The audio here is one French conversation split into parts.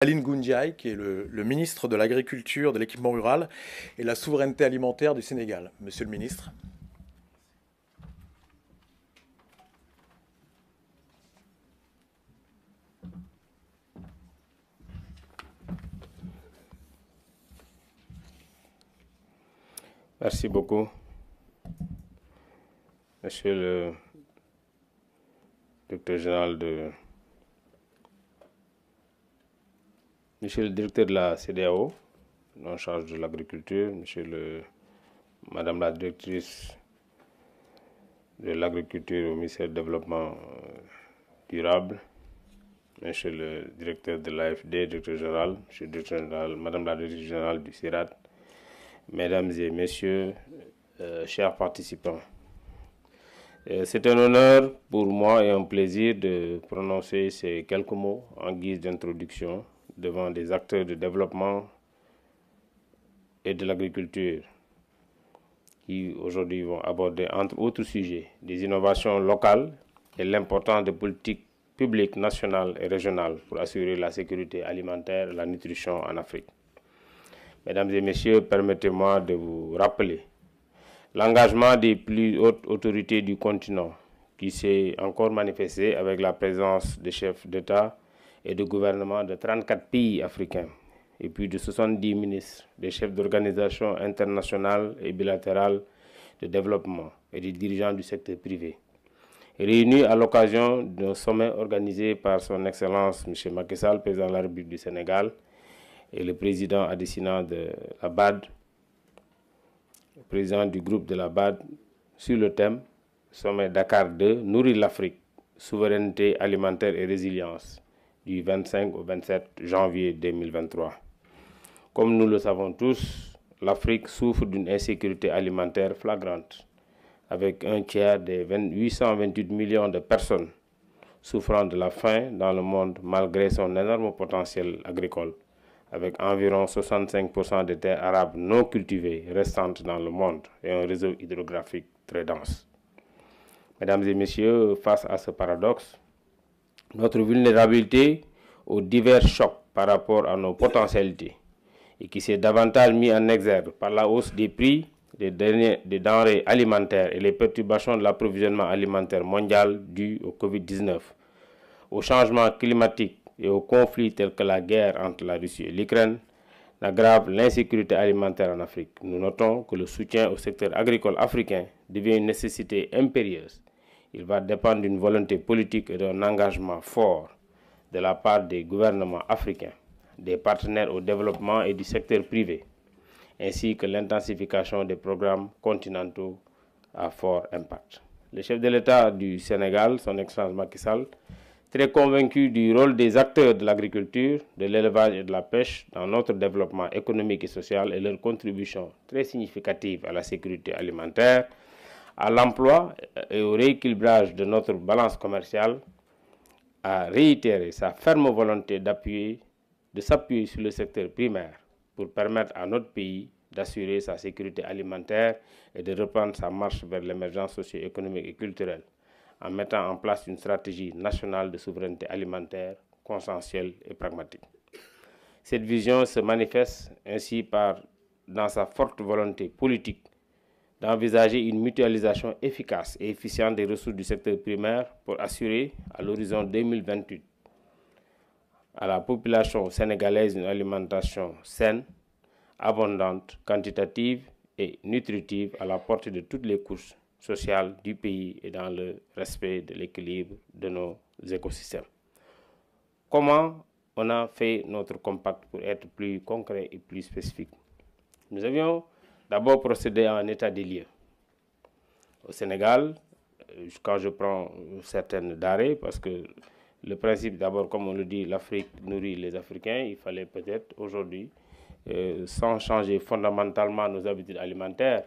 Aline Goundiaye, qui est le ministre de l'Agriculture, de l'Équipement rural et de la Souveraineté alimentaire du Sénégal. Monsieur le ministre. Merci beaucoup, Monsieur le directeur général Monsieur le directeur de la CEDEAO, en charge de l'agriculture, Madame la directrice de l'agriculture au ministère du Développement durable, Monsieur le directeur de l'AFD, directeur général, Monsieur le directeur général, Madame la directrice générale du CIRAD, Mesdames et Messieurs, chers participants. C'est un honneur pour moi et un plaisir de prononcer ces quelques mots en guise d'introduction devant des acteurs de développement et de l'agriculture qui aujourd'hui vont aborder, entre autres sujets, des innovations locales et l'importance des politiques publiques nationales et régionales pour assurer la sécurité alimentaire et la nutrition en Afrique. Mesdames et Messieurs, permettez-moi de vous rappeler l'engagement des plus hautes autorités du continent qui s'est encore manifesté avec la présence des chefs d'État et de gouvernement de 34 pays africains et plus de 70 ministres, des chefs d'organisations internationales et bilatérales de développement et des dirigeants du secteur privé, réunis à l'occasion d'un sommet organisé par son Excellence M. Macky Sall, président de la République du Sénégal, et le président adécinant de la BAD, le président du groupe de la BAD, sur le thème Sommet Dakar 2, Nourrir l'Afrique, souveraineté alimentaire et résilience, du 25 au 27 janvier 2023. Comme nous le savons tous, l'Afrique souffre d'une insécurité alimentaire flagrante, avec un tiers des 828 millions de personnes souffrant de la faim dans le monde malgré son énorme potentiel agricole, avec environ 65% des terres arables non cultivées restantes dans le monde et un réseau hydrographique très dense. Mesdames et Messieurs, face à ce paradoxe, notre vulnérabilité aux divers chocs par rapport à nos potentialités et qui s'est davantage mis en exergue par la hausse des prix des denrées alimentaires et les perturbations de l'approvisionnement alimentaire mondial dues au Covid-19, au changement climatique et aux conflits tels que la guerre entre la Russie et l'Ukraine, n'aggrave l'insécurité alimentaire en Afrique. Nous notons que le soutien au secteur agricole africain devient une nécessité impérieuse. Il va dépendre d'une volonté politique et d'un engagement fort de la part des gouvernements africains, des partenaires au développement et du secteur privé, ainsi que l'intensification des programmes continentaux à fort impact. Le chef de l'État du Sénégal, son Excellence Macky Sall, très convaincu du rôle des acteurs de l'agriculture, de l'élevage et de la pêche dans notre développement économique et social et leur contribution très significative à la sécurité alimentaire, à l'emploi et au rééquilibrage de notre balance commerciale, a réitéré sa ferme volonté de s'appuyer sur le secteur primaire pour permettre à notre pays d'assurer sa sécurité alimentaire et de reprendre sa marche vers l'émergence socio-économique et culturelle, en mettant en place une stratégie nationale de souveraineté alimentaire consensuelle et pragmatique. Cette vision se manifeste ainsi dans sa forte volonté politique d'envisager une mutualisation efficace et efficiente des ressources du secteur primaire pour assurer, à l'horizon 2028, à la population sénégalaise une alimentation saine, abondante, quantitative et nutritive à la portée de toutes les couches sociales du pays et dans le respect de l'équilibre de nos écosystèmes. Comment on a fait notre compact pour être plus concret et plus spécifique? Nous avions d'abord procédé à un état des lieux. Au Sénégal, quand je prends certaines denrées, parce que le principe d'abord, comme on le dit, l'Afrique nourrit les Africains, il fallait peut-être aujourd'hui, sans changer fondamentalement nos habitudes alimentaires,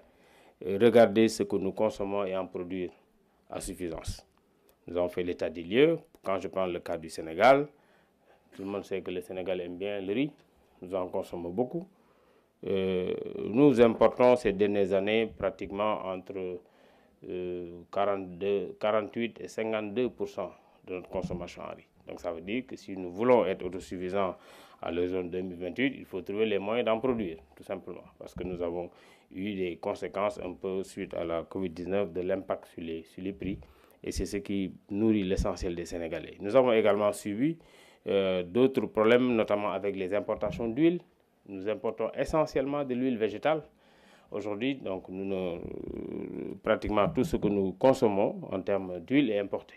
regarder ce que nous consommons et en produire à suffisance. Nous avons fait l'état des lieux. Quand je prends le cas du Sénégal, tout le monde sait que le Sénégal aime bien le riz, nous en consommons beaucoup. Nous importons ces dernières années pratiquement entre 48 et 52% de notre consommation en riz. Donc ça veut dire que si nous voulons être autosuffisants à l'horizon 2028, il faut trouver les moyens d'en produire, tout simplement. Parce que nous avons eu des conséquences un peu suite à la Covid-19 de l'impact sur les prix. Et c'est ce qui nourrit l'essentiel des Sénégalais. Nous avons également suivi d'autres problèmes, notamment avec les importations d'huile. Nous importons essentiellement de l'huile végétale. Aujourd'hui, donc, pratiquement tout ce que nous consommons en termes d'huile est importé.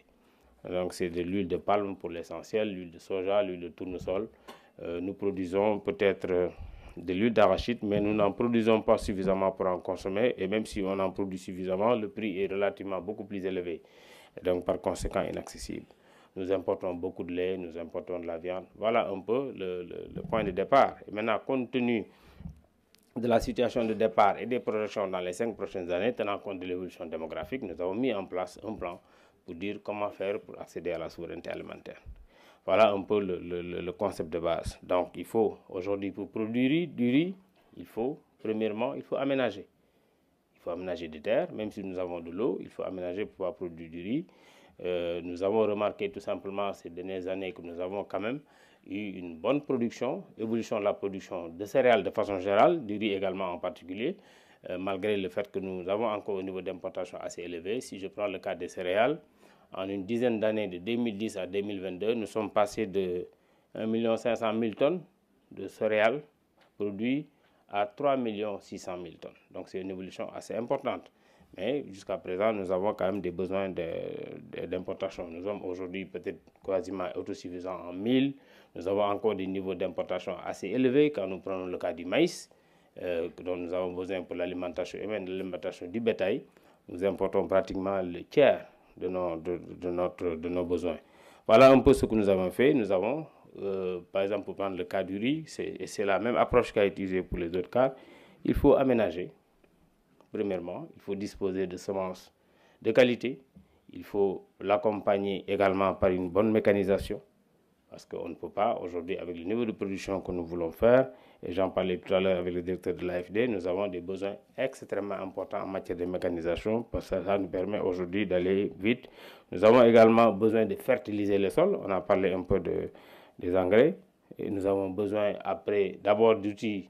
Donc, c'est de l'huile de palme pour l'essentiel, l'huile de soja, l'huile de tournesol. Nous produisons peut-être de l'huile d'arachide, mais nous n'en produisons pas suffisamment pour en consommer. Et même si on en produit suffisamment, le prix est relativement beaucoup plus élevé. Et donc, par conséquent, inaccessible. Nous importons beaucoup de lait, nous importons de la viande. Voilà un peu le point de départ. Et maintenant, compte tenu de la situation de départ et des projections dans les 5 prochaines années, tenant compte de l'évolution démographique, nous avons mis en place un plan pour dire comment faire pour accéder à la souveraineté alimentaire. Voilà un peu le concept de base. Donc, il faut aujourd'hui, pour produire du riz, premièrement, il faut aménager. Il faut aménager des terres, même si nous avons de l'eau, il faut aménager pour pouvoir produire du riz. Nous avons remarqué tout simplement ces dernières années que nous avons quand même eu une bonne production, évolution de la production de céréales de façon générale, du riz également en particulier, malgré le fait que nous avons encore un niveau d'importation assez élevé. Si je prends le cas des céréales, en une dizaine d'années, de 2010 à 2022, nous sommes passés de 1 500 000 tonnes de céréales produits à 3 600 000 tonnes. Donc c'est une évolution assez importante. Mais jusqu'à présent, nous avons quand même des besoins d'importation. Nous sommes aujourd'hui peut-être quasiment autosuffisants en mil. Nous avons encore des niveaux d'importation assez élevés quand nous prenons le cas du maïs, dont nous avons besoin pour l'alimentation humaine, l'alimentation du bétail. Nous importons pratiquement le tiers de nos besoins. Voilà un peu ce que nous avons fait. Nous avons, par exemple, pour prendre le cas du riz, et c'est la même approche qu'a utilisée pour les autres cas, il faut aménager. Premièrement, il faut disposer de semences de qualité. Il faut l'accompagner également par une bonne mécanisation. Parce qu'on ne peut pas, aujourd'hui, avec le niveau de production que nous voulons faire, et j'en parlais tout à l'heure avec le directeur de l'AFD, nous avons des besoins extrêmement importants en matière de mécanisation, parce que ça nous permet aujourd'hui d'aller vite. Nous avons également besoin de fertiliser le sol. On a parlé un peu des engrais. Et nous avons besoin, après, d'abord d'outils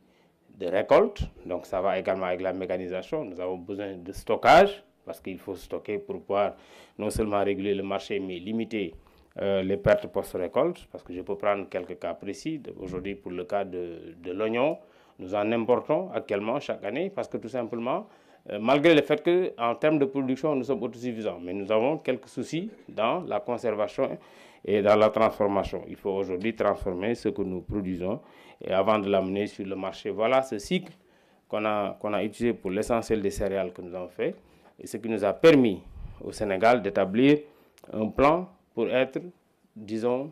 de récolte. Donc ça va également avec la mécanisation. Nous avons besoin de stockage, parce qu'il faut stocker pour pouvoir non seulement réguler le marché, mais limiter les pertes post-récolte, parce que je peux prendre quelques cas précis. Aujourd'hui, pour le cas de l'oignon, nous en importons actuellement chaque année, parce que tout simplement, malgré le fait qu'en termes de production, nous sommes autosuffisants, mais nous avons quelques soucis dans la conservation et dans la transformation. Il faut aujourd'hui transformer ce que nous produisons et avant de l'amener sur le marché. Voilà ce cycle qu'on a utilisé pour l'essentiel des céréales que nous avons fait, et ce qui nous a permis au Sénégal d'établir un plan pour être, disons,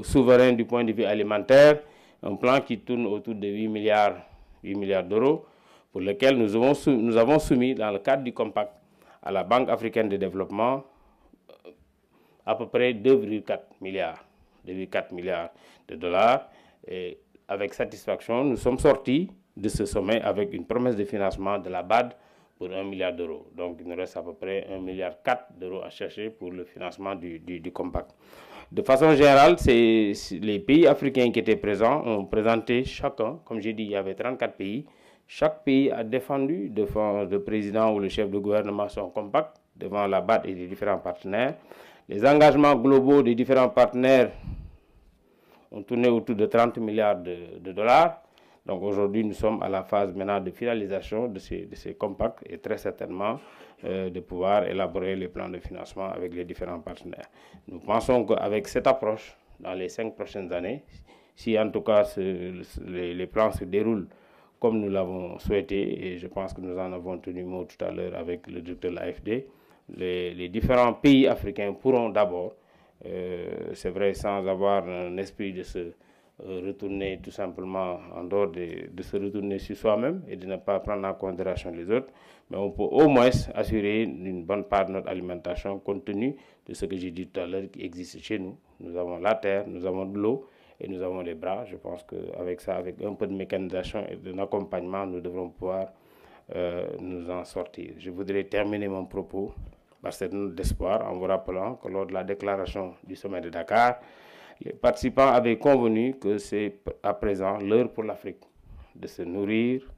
souverain du point de vue alimentaire, un plan qui tourne autour de 8 milliards d'euros, pour lequel nous avons soumis, dans le cadre du compact, à la Banque africaine de développement, à peu près 2,4 milliards de dollars. Et avec satisfaction, nous sommes sortis de ce sommet avec une promesse de financement de la BAD pour 1 milliard d'euros. Donc il nous reste à peu près 1,4 milliard d'euros à chercher pour le financement du compact. De façon générale, les pays africains qui étaient présents ont présenté chacun, comme j'ai dit, il y avait 34 pays. Chaque pays a défendu devant le président ou le chef de gouvernement son compact, devant la BAD et les différents partenaires. Les engagements globaux des différents partenaires ont tourné autour de 30 milliards de dollars. Donc aujourd'hui, nous sommes à la phase maintenant de finalisation de ces compacts et très certainement de pouvoir élaborer les plans de financement avec les différents partenaires. Nous pensons qu'avec cette approche, dans les 5 prochaines années, si en tout cas les plans se déroulent comme nous l'avons souhaité, et je pense que nous en avons tenu mot tout à l'heure avec le directeur de l'AFD, les différents pays africains pourront d'abord, c'est vrai sans avoir un esprit de se retourner tout simplement en dehors de se retourner sur soi-même et de ne pas prendre en considération les autres, mais on peut au moins assurer une bonne part de notre alimentation compte tenu de ce que j'ai dit tout à l'heure qui existe chez nous. Nous avons la terre, nous avons de l'eau et nous avons les bras. Je pense qu'avec ça, avec un peu de mécanisation et d'un accompagnement, nous devrons pouvoir nous en sortir. Je voudrais terminer mon propos par cette note d'espoir en vous rappelant que lors de la déclaration du sommet de Dakar, Les participants avaient convenu que c'est à présent l'heure pour l'Afrique de se nourrir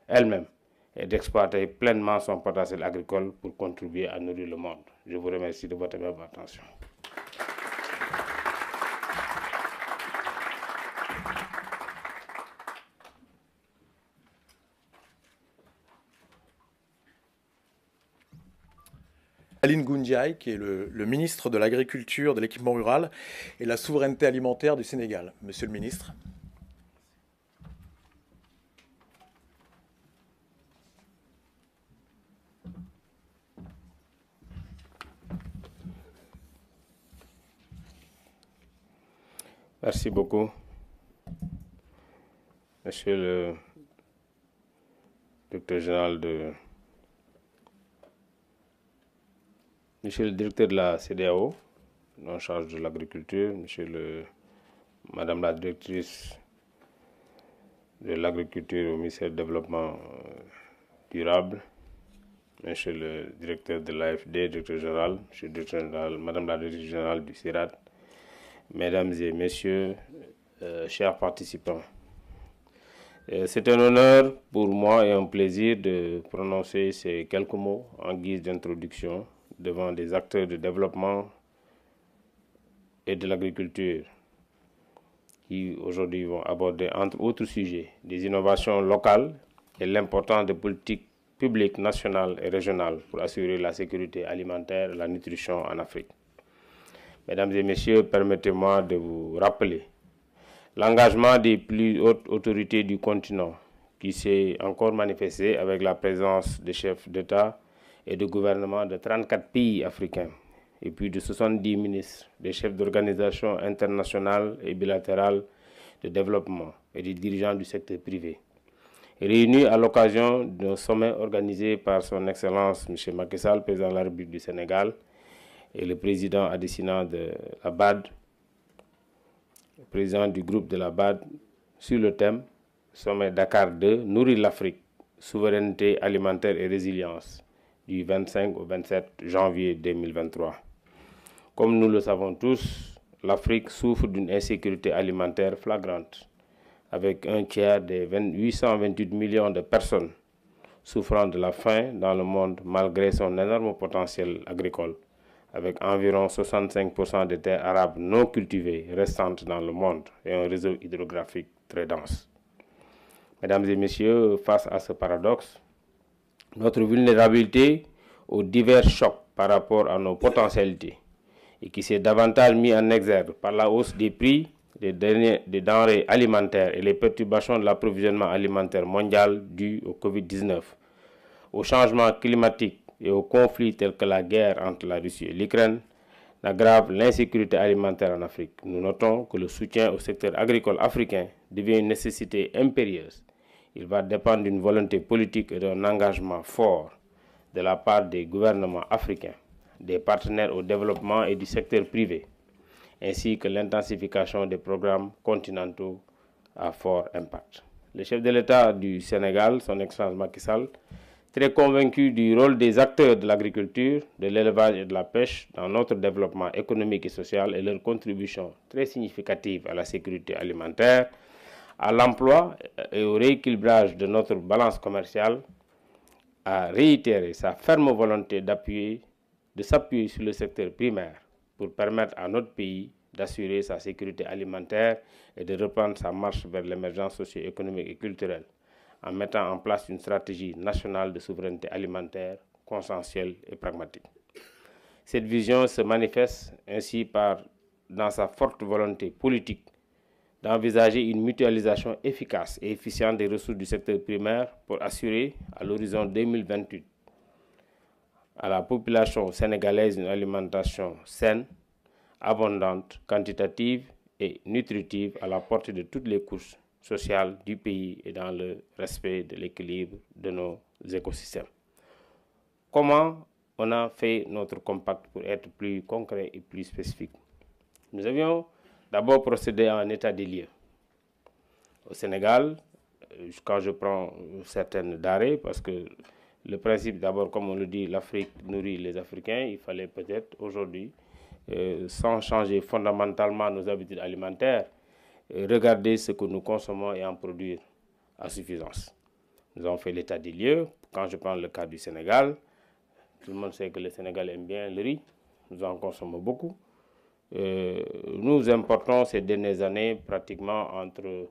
elle-même et d'exploiter pleinement son potentiel agricole pour contribuer à nourrir le monde. Je vous remercie de votre attention. Aline Goundiaye, qui est le ministre de l'Agriculture, de l'Équipement rural et de la Souveraineté alimentaire du Sénégal. Monsieur le ministre. Merci beaucoup, Monsieur le directeur général Monsieur le directeur de la CEDEAO, en charge de l'agriculture, Madame la directrice de l'agriculture au ministère du Développement durable, Monsieur le directeur de l'AFD, directeur général, Monsieur le directeur général, Madame la directrice générale du CIRAD, Mesdames et Messieurs, chers participants, c'est un honneur pour moi et un plaisir de prononcer ces quelques mots en guise d'introduction devant des acteurs de développement et de l'agriculture qui aujourd'hui vont aborder, entre autres sujets, des innovations locales et l'importance des politiques publiques nationales et régionales pour assurer la sécurité alimentaire et la nutrition en Afrique. Mesdames et Messieurs, permettez-moi de vous rappeler l'engagement des plus hautes autorités du continent qui s'est encore manifesté avec la présence des chefs d'État et de gouvernement de 34 pays africains et plus de 70 ministres, des chefs d'organisations internationales et bilatérales de développement et des dirigeants du secteur privé. Réunis à l'occasion d'un sommet organisé par son Excellence M. Macky Sall, président de la République du Sénégal, et le président adécinant de la BAD, le président du groupe de la BAD, sur le thème Sommet Dakar 2, Nourrir l'Afrique, souveraineté alimentaire et résilience, du 25 au 27 janvier 2023. Comme nous le savons tous, l'Afrique souffre d'une insécurité alimentaire flagrante, avec un tiers des 828 millions de personnes souffrant de la faim dans le monde malgré son énorme potentiel agricole, avec environ 65% des terres arables non cultivées restantes dans le monde et un réseau hydrographique très dense. Mesdames et Messieurs, face à ce paradoxe, notre vulnérabilité aux divers chocs par rapport à nos potentialités et qui s'est davantage mis en exergue par la hausse des prix des denrées alimentaires et les perturbations de l'approvisionnement alimentaire mondial dues au Covid-19, au changement climatique et aux conflits tels que la guerre entre la Russie et l'Ukraine, n'aggrave l'insécurité alimentaire en Afrique. Nous notons que le soutien au secteur agricole africain devient une nécessité impérieuse. Il va dépendre d'une volonté politique et d'un engagement fort de la part des gouvernements africains, des partenaires au développement et du secteur privé, ainsi que l'intensification des programmes continentaux à fort impact. Le chef de l'État du Sénégal, son Excellence Macky Sall, très convaincu du rôle des acteurs de l'agriculture, de l'élevage et de la pêche dans notre développement économique et social et leur contribution très significative à la sécurité alimentaire, à l'emploi et au rééquilibrage de notre balance commerciale, a réitéré sa ferme volonté de s'appuyer sur le secteur primaire pour permettre à notre pays d'assurer sa sécurité alimentaire et de reprendre sa marche vers l'émergence socio-économique et culturelle, en mettant en place une stratégie nationale de souveraineté alimentaire consensuelle et pragmatique. Cette vision se manifeste ainsi dans sa forte volonté politique d'envisager une mutualisation efficace et efficiente des ressources du secteur primaire pour assurer, à l'horizon 2028, à la population sénégalaise une alimentation saine, abondante, quantitative et nutritive à la portée de toutes les couches sociales du pays et dans le respect de l'équilibre de nos écosystèmes. Comment on a fait notre compact pour être plus concret et plus spécifique? Nous avions d'abord procédé à un état des lieux. Au Sénégal, quand je prends certaines denrées, parce que le principe d'abord, comme on le dit, l'Afrique nourrit les Africains, il fallait peut-être aujourd'hui sans changer fondamentalement nos habitudes alimentaires, regarder ce que nous consommons et en produire à suffisance. Nous avons fait l'état des lieux. Quand je prends le cas du Sénégal, tout le monde sait que le Sénégal aime bien le riz. Nous en consommons beaucoup. Nous importons ces dernières années pratiquement entre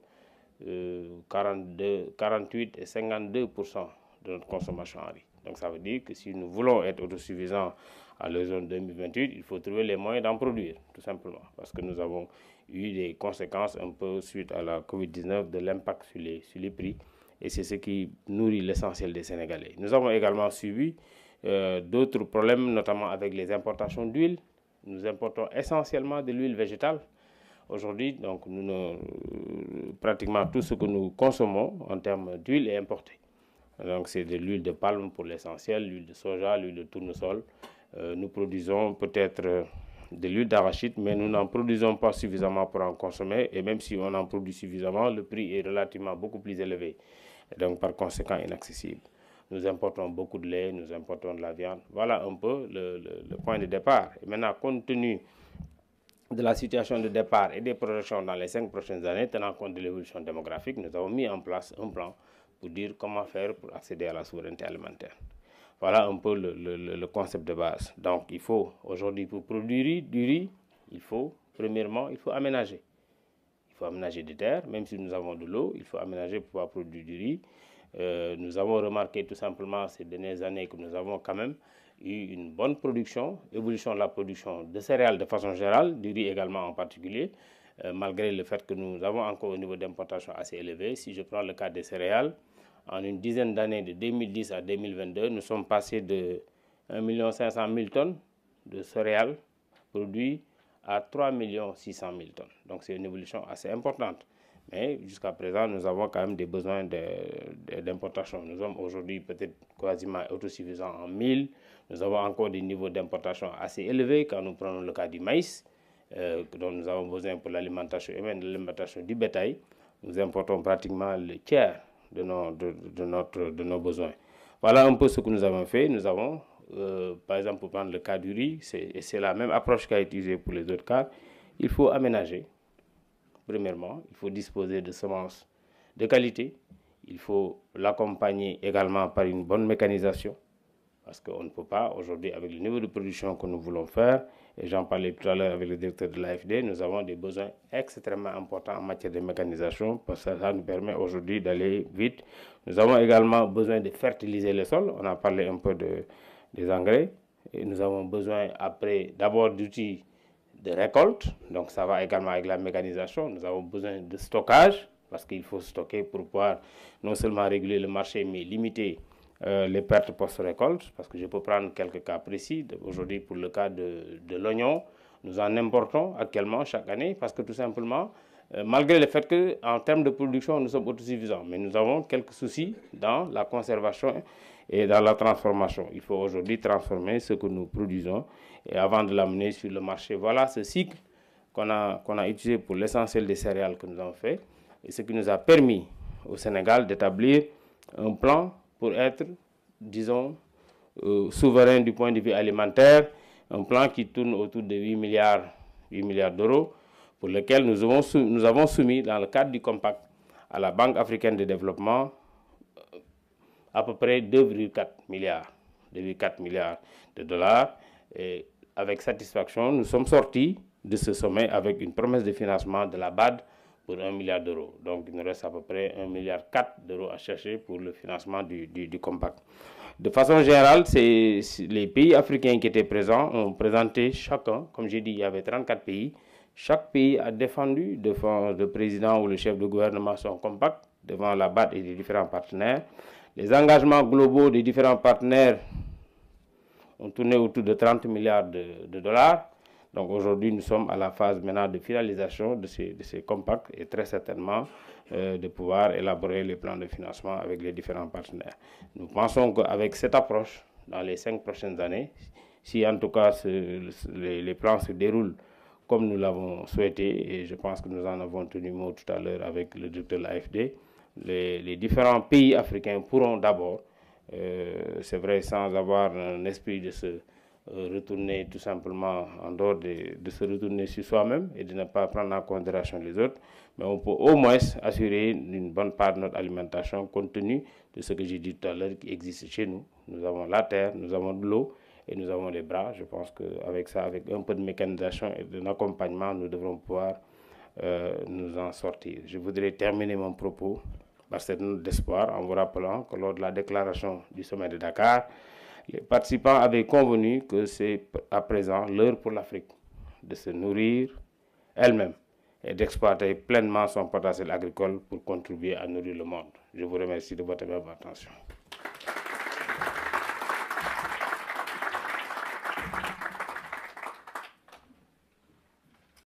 48 et 52% de notre consommation en riz. Donc ça veut dire que si nous voulons être autosuffisants à l'horizon 2028, il faut trouver les moyens d'en produire, tout simplement. Parce que nous avons eu des conséquences un peu suite à la Covid-19 de l'impact sur les prix. Et c'est ce qui nourrit l'essentiel des Sénégalais. Nous avons également subi d'autres problèmes, notamment avec les importations d'huile. Nous importons essentiellement de l'huile végétale. Aujourd'hui, donc, pratiquement tout ce que nous consommons en termes d'huile est importé. Donc, c'est de l'huile de palme pour l'essentiel, l'huile de soja, l'huile de tournesol. Nous produisons peut-être de l'huile d'arachide, mais nous n'en produisons pas suffisamment pour en consommer. Et même si on en produit suffisamment, le prix est relativement beaucoup plus élevé. Et donc, par conséquent, inaccessible. Nous importons beaucoup de lait, nous importons de la viande. Voilà un peu le point de départ. Et maintenant, compte tenu de la situation de départ et des projections dans les 5 prochaines années, tenant compte de l'évolution démographique, nous avons mis en place un plan pour dire comment faire pour accéder à la souveraineté alimentaire. Voilà un peu le concept de base. Donc, il faut aujourd'hui, pour produire du riz, premièrement, il faut aménager. Il faut aménager des terres, même si nous avons de l'eau, il faut aménager pour pouvoir produire du riz. Nous avons remarqué tout simplement ces dernières années que nous avons quand même eu une bonne production, évolution de la production de céréales de façon générale, du riz également en particulier, malgré le fait que nous avons encore un niveau d'importation assez élevé. Si je prends le cas des céréales, en une dizaine d'années, de 2010 à 2022, nous sommes passés de 1 500 000 tonnes de céréales produites à 3 600 000 tonnes. Donc c'est une évolution assez importante. Mais jusqu'à présent, nous avons quand même des besoins d'importation. Nous sommes aujourd'hui peut-être quasiment autosuffisants en mil. Nous avons encore des niveaux d'importation assez élevés quand nous prenons le cas du maïs, dont nous avons besoin pour l'alimentation humaine, de l'alimentation du bétail. Nous importons pratiquement le tiers de nos besoins. Voilà un peu ce que nous avons fait. Nous avons, par exemple, pour prendre le cas du riz, et c'est la même approche qui a été utilisée pour les autres cas, il faut aménager. Premièrement, il faut disposer de semences de qualité. Il faut l'accompagner également par une bonne mécanisation. Parce qu'on ne peut pas, aujourd'hui, avec le niveau de production que nous voulons faire, et j'en parlais tout à l'heure avec le directeur de l'AFD, nous avons des besoins extrêmement importants en matière de mécanisation, parce que ça nous permet aujourd'hui d'aller vite. Nous avons également besoin de fertiliser le sol. On a parlé un peu des engrais. Et nous avons besoin, après, d'abord d'outils de récolte, donc ça va également avec la mécanisation. Nous avons besoin de stockage, parce qu'il faut stocker pour pouvoir non seulement réguler le marché, mais limiter les pertes post-récolte, parce que je peux prendre quelques cas précis. Aujourd'hui, pour le cas de l'oignon, nous en importons actuellement chaque année, parce que tout simplement, malgré le fait qu'en termes de production, nous sommes autosuffisants, mais nous avons quelques soucis dans la conservation et dans la transformation. Il faut aujourd'hui transformer ce que nous produisons et avant de l'amener sur le marché. Voilà ce cycle qu'on a utilisé pour l'essentiel des céréales que nous avons fait, et ce qui nous a permis au Sénégal d'établir un plan pour être, disons, souverain du point de vue alimentaire, un plan qui tourne autour de 8 milliards d'euros, pour lequel nous avons soumis, dans le cadre du compact, à la Banque africaine de développement, à peu près 2,4 milliards de dollars. Et avec satisfaction, nous sommes sortis de ce sommet avec une promesse de financement de la BAD pour 1 milliard d'euros. Donc il nous reste à peu près 1,4 milliard d'euros à chercher pour le financement du compact. De façon générale, les pays africains qui étaient présents ont présenté chacun, comme j'ai dit, il y avait 34 pays. Chaque pays a défendu devant le président ou le chef de gouvernement son compact, devant la BAD et les différents partenaires. Les engagements globaux des différents partenaires ont tourné autour de 30 milliards de dollars. Donc aujourd'hui, nous sommes à la phase maintenant de finalisation de ces compacts et très certainement de pouvoir élaborer les plans de financement avec les différents partenaires. Nous pensons qu'avec cette approche, dans les 5 prochaines années, si en tout cas les plans se déroulent comme nous l'avons souhaité, et je pense que nous en avons tenu mot tout à l'heure avec le directeur de l'AFD, les différents pays africains pourront d'abord, c'est vrai sans avoir un esprit de se retourner tout simplement en dehors de se retourner sur soi-même et de ne pas prendre en considération les autres, mais on peut au moins assurer une bonne part de notre alimentation compte tenu de ce que j'ai dit tout à l'heure qui existe chez nous. Nous avons la terre, nous avons de l'eau et nous avons les bras. Je pense qu'avec ça, avec un peu de mécanisation et d'un accompagnement, nous devrons pouvoir nous en sortir. Je voudrais terminer mon propos par cette note d'espoir en vous rappelant que lors de la déclaration du sommet de Dakar, les participants avaient convenu que c'est à présent l'heure pour l'Afrique de se nourrir elle-même et d'exploiter pleinement son potentiel agricole pour contribuer à nourrir le monde. Je vous remercie de votre attention.